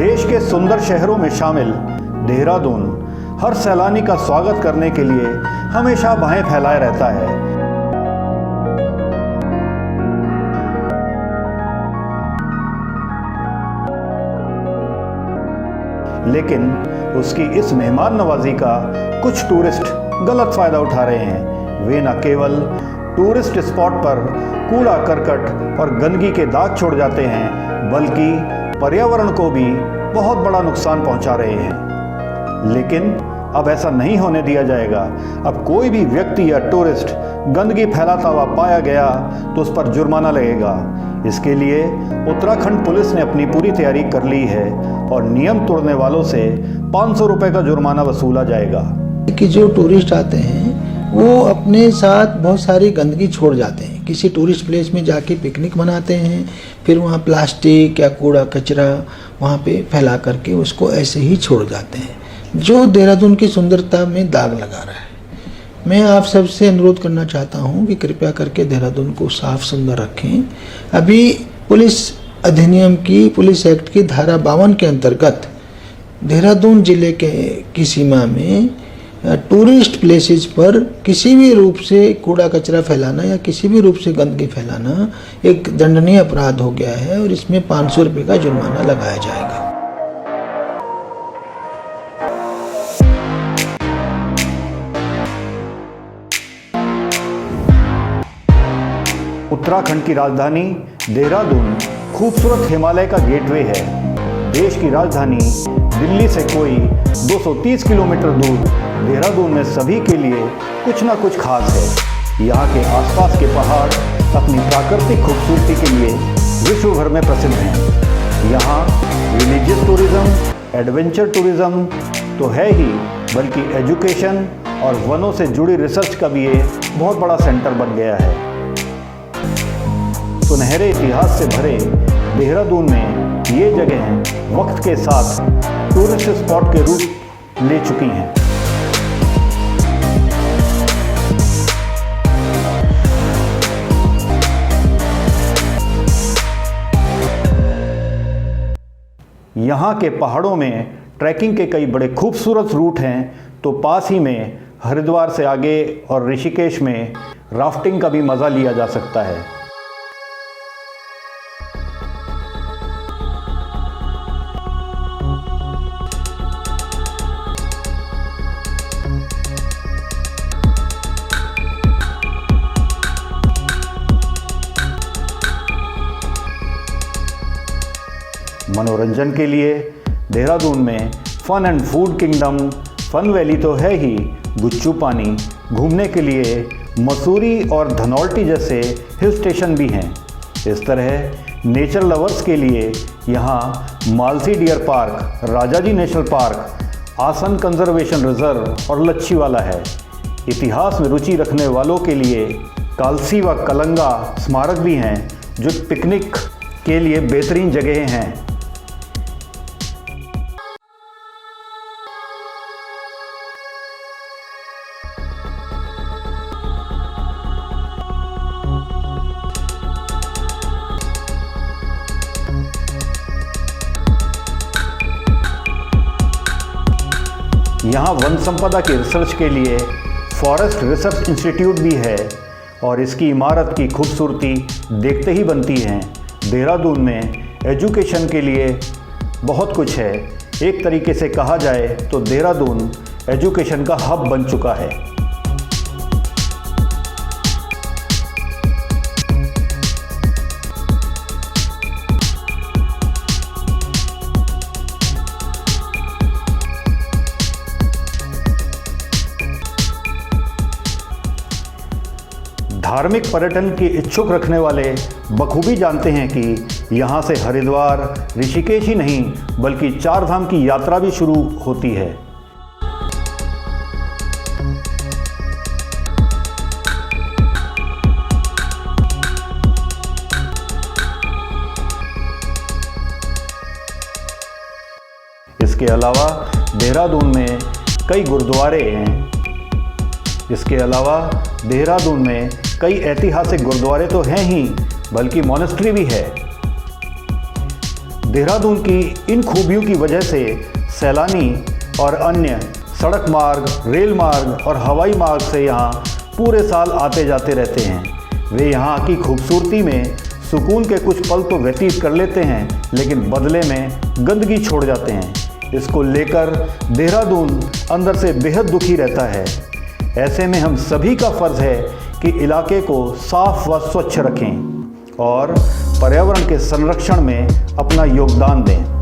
देश के सुंदर शहरों में शामिल देहरादून हर सैलानी का स्वागत करने के लिए हमेशा बाहें फैलाए रहता है। लेकिन उसकी इस मेहमान नवाजी का कुछ टूरिस्ट गलत फायदा उठा रहे हैं। वे न केवल टूरिस्ट स्पॉट पर कूड़ा करकट और गंदगी के दाग छोड़ जाते हैं, बल्कि पर्यावरण को भी बहुत बड़ा नुकसान पहुंचा रहे हैं। लेकिन अब ऐसा नहीं होने दिया जाएगा। अब कोई भी व्यक्ति या टूरिस्ट गंदगी फैलाता हुआ पाया गया तो उस पर जुर्माना लगेगा। इसके लिए उत्तराखंड पुलिस ने अपनी पूरी तैयारी कर ली है और नियम तोड़ने वालों से 500 रुपये का जुर्माना वसूला जाएगा। कि जो टूरिस्ट आते हैं वो अपने साथ बहुत सारी गंदगी छोड़ जाते हैं। किसी टूरिस्ट प्लेस में जाके पिकनिक मनाते हैं, फिर वहाँ प्लास्टिक या कूड़ा कचरा वहाँ पे फैला करके उसको ऐसे ही छोड़ जाते हैं, जो देहरादून की सुंदरता में दाग लगा रहा है। मैं आप सबसे अनुरोध करना चाहता हूँ कि कृपया करके देहरादून को साफ सुंदर रखें। अभी पुलिस अधिनियम की, पुलिस एक्ट की धारा 52 के अंतर्गत देहरादून जिले की सीमा में टूरिस्ट प्लेसेस पर किसी भी रूप से कूड़ा कचरा फैलाना या किसी भी रूप से गंदगी फैलाना एक दंडनीय अपराध हो गया है और इसमें 500 रुपये का जुर्माना लगाया जाएगा। उत्तराखंड की राजधानी देहरादून खूबसूरत हिमालय का गेटवे है। देश की राजधानी दिल्ली से कोई 230 किलोमीटर दूर देहरादून में सभी के लिए कुछ ना कुछ खास है। यहाँ के आसपास के पहाड़ अपनी प्राकृतिक खूबसूरती के लिए विश्व भर में प्रसिद्ध हैं। यहाँ रिलीजियस टूरिज्म, एडवेंचर टूरिज्म तो है ही, बल्कि एजुकेशन और वनों से जुड़ी रिसर्च का भी ये बहुत बड़ा सेंटर बन गया है। सुनहरे इतिहास से भरे देहरादून में ये जगह वक्त के साथ टूरिस्ट स्पॉट के रूप ले चुकी हैं। यहाँ के पहाड़ों में ट्रैकिंग के कई बड़े खूबसूरत रूट हैं, तो पास ही में हरिद्वार से आगे और ऋषिकेश में राफ्टिंग का भी मज़ा लिया जा सकता है। मनोरंजन के लिए देहरादून में fun and food kingdom fun valley तो है ही, गुच्चू पानी, घूमने के लिए मसूरी और धनौल्टी जैसे हिल स्टेशन भी हैं। इस तरह नेचर लवर्स के लिए यहाँ Malsi deer park, Rajaji national park, आसन कंजर्वेशन रिजर्व और लच्छीवाला है। इतिहास में रुचि रखने वालों के लिए कालसी व कलंगा स्मारक भी हैं, जो पिकनिक के लिए बेहतरीन जगहें हैं। यहाँ वन संपदा की रिसर्च के लिए फॉरेस्ट रिसर्च इंस्टीट्यूट भी है और इसकी इमारत की खूबसूरती देखते ही बनती है। देहरादून में एजुकेशन के लिए बहुत कुछ है। एक तरीके से कहा जाए तो देहरादून एजुकेशन का हब बन चुका है। धार्मिक पर्यटन की इच्छुक रखने वाले बखूबी जानते हैं कि यहाँ से हरिद्वार, ऋषिकेश ही नहीं बल्कि 4 धाम की यात्रा भी शुरू होती है। इसके अलावा देहरादून में कई गुरुद्वारे हैं। इसके अलावा देहरादून में कई ऐतिहासिक गुरुद्वारे तो हैं ही, बल्कि मॉनेस्ट्री भी है। देहरादून की इन खूबियों की वजह से सैलानी और अन्य सड़क मार्ग, रेल मार्ग और हवाई मार्ग से यहाँ पूरे साल आते जाते रहते हैं। वे यहाँ की खूबसूरती में सुकून के कुछ पल तो व्यतीत कर लेते हैं, लेकिन बदले में गंदगी छोड़ जाते हैं। इसको लेकर देहरादून अंदर से बेहद दुखी रहता है। ऐसे में हम सभी का फ़र्ज़ है कि इलाके को साफ व स्वच्छ रखें और पर्यावरण के संरक्षण में अपना योगदान दें।